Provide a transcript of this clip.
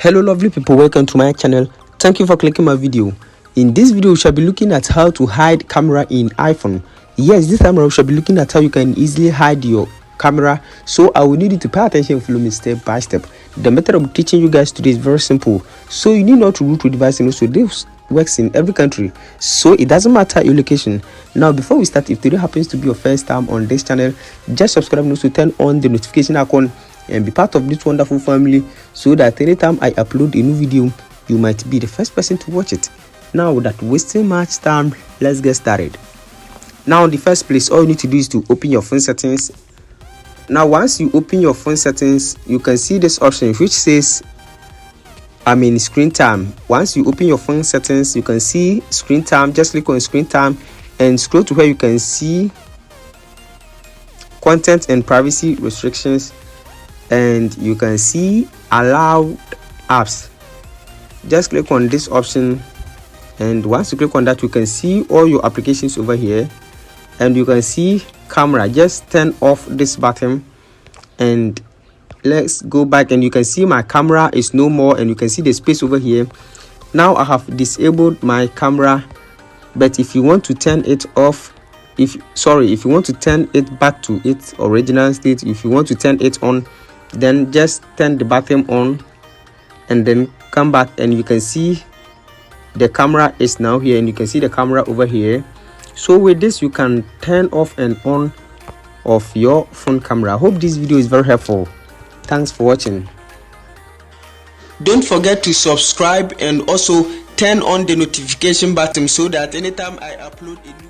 Hello lovely people, welcome to my channel. Thank you for clicking my video. In this video we shall be looking at how to hide camera in iPhone. Yes, this time we shall be looking at how you can easily hide your camera. So I will need you to pay attention and follow me step by step. The method I'm teaching you guys today is very simple. So you need not to root your device, and also this works in every country, so it doesn't matter your location. Now before we start, if today happens to be your first time on this channel, just subscribe and also turn on the notification icon and be part of this wonderful family, so that anytime I upload a new video you might be the first person to watch it. Now without wasting much time, let's get started. Now in the first place, all you need to do is to open your phone settings. Now once you open your phone settings, you can see this option which says screen time. Once you open your phone settings, you can see screen time. Just click on screen time and scroll to where you can see content and privacy restrictions, and you can see allowed apps. Just click on this option, and once you click on that, you can see all your applications over here, and you can see camera. Just turn off this button and let's go back, and you can see my camera is no more, and you can see the space over here. Now I have disabled my camera, but if you want to turn it off, if you want to turn it back to its original state, if you want to turn it on, then just turn the button on and then come back, and you can see the camera is now here, and you can see the camera over here. So with this you can turn off and on of your phone camera. I hope this video is very helpful. Thanks for watching. Don't forget to subscribe and also turn on the notification button so that anytime I upload a new